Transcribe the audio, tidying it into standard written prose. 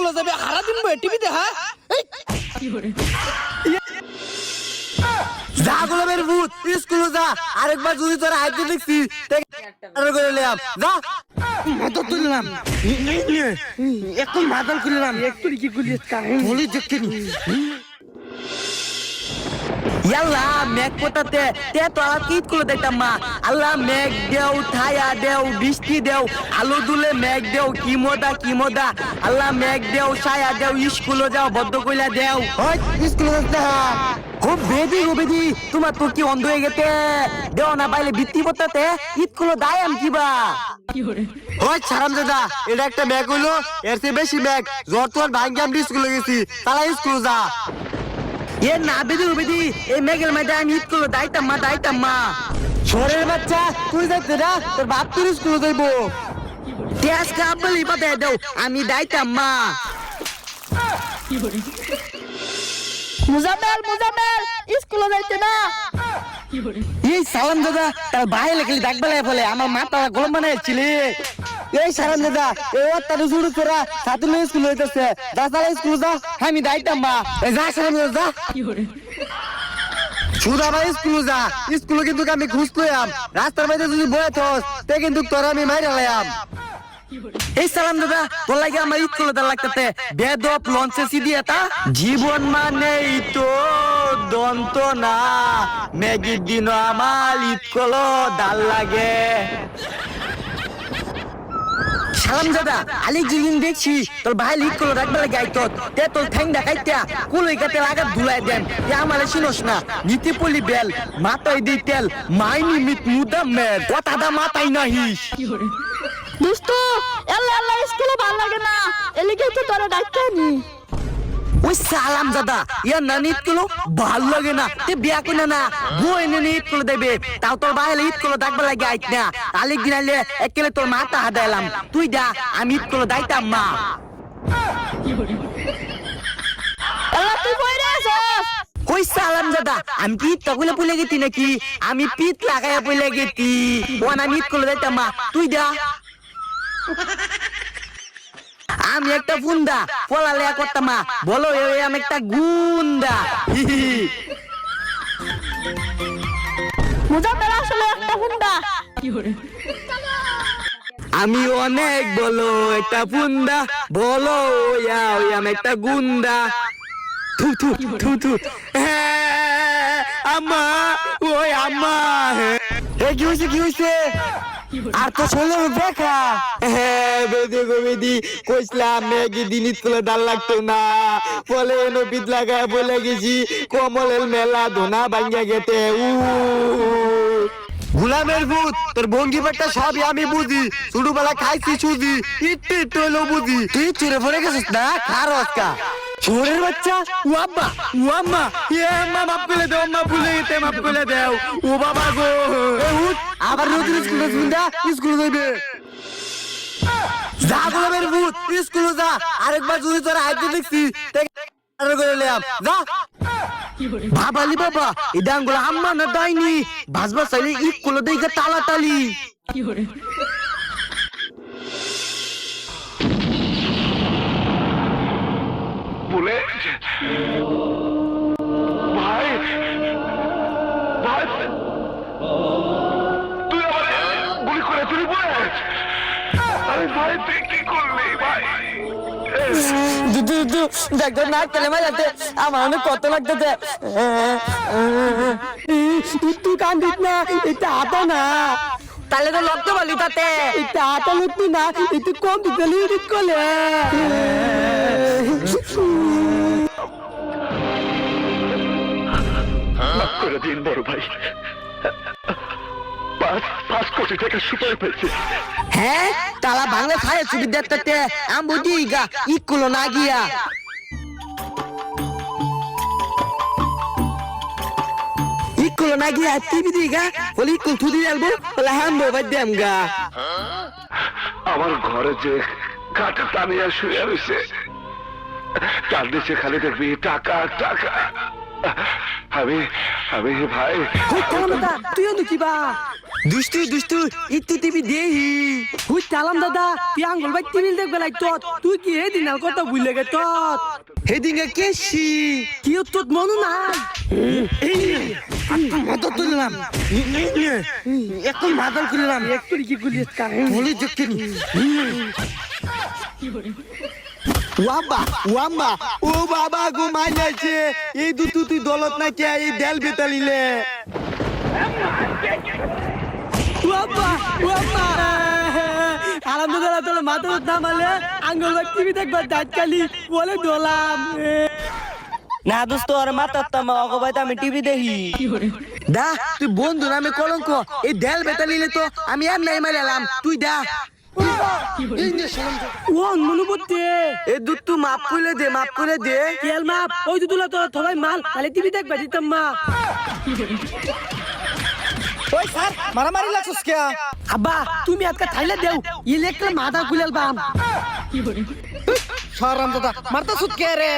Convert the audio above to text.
স্কুলে যাবে হারা দিন বই টিভি দেখা যা গোলামের ভূত স্কুলে যা আরেকবার যদি তোরা আইতে দেখছি করে নিলাম যা মাদল তুললাম এখন মাদল খুললাম একটু কি খুলি বলি দেখতেনি ইয়াল্লা মেঘ পটাতে তে তো আর কি করে দিতাম মা আল্লাহ মেঘ দেও ছায়া দেও বৃষ্টি দেও আলো দুলে মেঘ দেও কি মদা আল্লাহ মেঘ দেও ছায়া দেও স্কুলে যাও বদ্ধ কইলা দেও ওই স্কুলে যা খুব বেদি তোমার তো কি অন্ধ হয়ে গেছে দেও না পাইলে বৃত্তি পটাতে স্কুলে দায় আম কিবা ওই ছাড়াম দাদা এটা একটা ব্যাগ হইলো এর চেয়ে বেশি ব্যাগ জ্বর তোর ভাঙ্গি আমি স্কুলে গেছি তাহলে স্কুলে যা এ না বেদি এই মেঘের মধ্যে আমি ঈদ করলো দাইতাম মা ছোরের বাচ্চা তুই যাইতে না তোর বাপ তোর স্কুলে যাইবো তেজ কাপ বলি বাদে দাও আমি দাইতাম মা মুজাম্মেল স্কুলে যাইতে না এই সালাম দাদা তার বাইরে লেখলি ডাক বেলায় বলে আমার মাথা গরম বানাইছিলি এই সালাম দাদা এই তার শুরু করা সাতুল স্কুল হইতেছে দাসালা স্কুল যা আমি দাইতাম মা এই যা সালাম দাদা সুদা ভাই স্কুল যা স্কুলে কিন্তু আমি ঘুষ লইয়াম রাস্তার মধ্যে যদি বয়ে থস তে কিন্তু তোর আমি মাইরা লইয়াম এই সালাম দাদা তোর লাগে আমার স্কুলে দা লাগতেছে বেদপ লঞ্চে সিডি এটা জীবন মানেই তো দন্ত না ম্যাগির দিন আমার স্কুলে ডাল লাগে সালাম দাদা আলি জিলিন দেখছি তোর ভাই লিক করে রাখবে গাইতো তে তোর ঠ্যাং দেখাইতা কুলই কাতে লাগা ধুলাই দেন এ আমারে চিনোস না নীতি পলি বেল মাথায় দি তেল মাইনি মিট মুদামের কথাটা মাথায় নাহিস দোস্ত আল্লাহ স্কুলে ভালো লাগে না এলিগে তো তোরা ডাক্তারনি ওই সালাম দাদা ইয়া নানিত গুলো ভাল লাগে না তে বিয়া কিনা না বই এনে ঈদ করে দেবে তাও তোর বাইরে ঈদ করে ডাকবে লাগে আইত না আলিক দিন আইলে একেলে তোর মাথা হাদাইলাম তুই যা আমি ঈদ করে দাইতাম মা আল্লাহ তুই কইরা আছস কই সালাম দাদা আমি কি তগুলে পড়ে গেছি নাকি আমি পিঠ লাগাইয়া পড়ে গেছি ওন আমি ঈদ করে দাইতাম মা তুই যা আমি একটা ফুন্দা পলালেয়া করতাম মা বলো আমি একটা গুন্ডা মুজাম্মেল আসলে একটা হুন্ডা আমি অনেক বলো একটা ফুন্দা বলো আমি একটা গুন্ডা থু থু থু থু আম্মা ওই আম্মা কি হয়েছে আর তো ছোলে দেখা বেদি কইসলাম মেঘি দিন স্কুলে ডাল লাগতো না বলে নবিদ লাগায় বলে গেছি কমলের মেলা ধোনা ভাঙ্গা গেতে গুলামের ভূত তোর ভঙ্গি পাট্টা সবই আমি বুঝি ছোটবেলা খাইছি সুজি একটু হইলেও বুঝি তুই চুরে পড়ে গেছিস না খার অস্কা ছোরের বাচ্চা ও আম্মা মাফ করে দাও আম্মা ভুলে গেতে মাফ করে দাও ও বাবা গো আবার নতুন স্কুলে যাইবে যা গোলামের ভূত স্কুলে যা আরেকবার যদি তোরা আইতে দেখছি যা বাবালি বাবা এই ডাঙ্গুলা আম্মা না দাইনি ভাসবা চাইলে স্কুলে দেখে তালাতালি বলে ভাই তুই আমার গুলি করে তুলি আরে ভাই তুই কি করলি ভাই ডাক্তার না কেলে যাতে আমার অনেক কত লাগতেছে তুই কান্দিস না এটা হাতা না তাহলে তো লক্ষ্য বলি তাতে এটা হাতা লুকবি না একটু কম দিতে লিট করলে মাফ করে দিন বড় ভাই 5 কোটি টাকা সুপার পেয়েছি হ্যাঁ তালা ভাঙলে খায় সুবিধাতে আমি দিগা ইকুলো না গিয়া ইকুলো না গিয়া টিভি দিগা বলি ইকুল থুদি আলবো বলে হামবো বাদ্যাম গা আমার ঘরে যে কাটা টানিয়া শুয়ে রয়েছে তার নিচে খালি দেখবি টাকা টাকা আমি ভাই তুইও কিবা দুষ্টু দুষ্টু ইত্তু টিভি দেহি হুই চালাম দাদা তুই আঙ্গুল ভাই টিভিল দেখবে লাই তো তুই কি এই দিনার কথা ভুলে গে তো হেদিকে কেসি কি তোর মনে নাই মাথা তুললাম এখন মাদল করলাম একটু কি গুলিস কাহিনী বলি দেখতে ওয়াম্বা ওয়াম্বা ও বাবা গো মাইলাছে এই দুতু তুই দলত না কে এই দেল বেতালিলে বাবা বাবা আলহামদুলিল্লাহ তোর মাথা নামালে আঙ্গুল ভাই টিভি দেখবে দাঁত কালি বলে দোলাম না দোস্ত আর মাতার তামা অগবাই আমি টিভি দেখি দা তুই বন্ধু নামে কলঙ্ক এই দেল বেতালিলে তো আমি আর নাই মারালাম তুই দা ও মনুবতে এই দুধ তুই মাপ করে দে তেল মাপ ওই দুলা তো সবাই মাল তাহলে টিভি দেখবে দিতাম মা ওই স্যার মারামারি লাগছস কে আব্বা তুমি আজকে থাইলে দেও ইলেকট্রিক মাথা খুলেল বাম সরাম দাদা মারতা সুত কে রে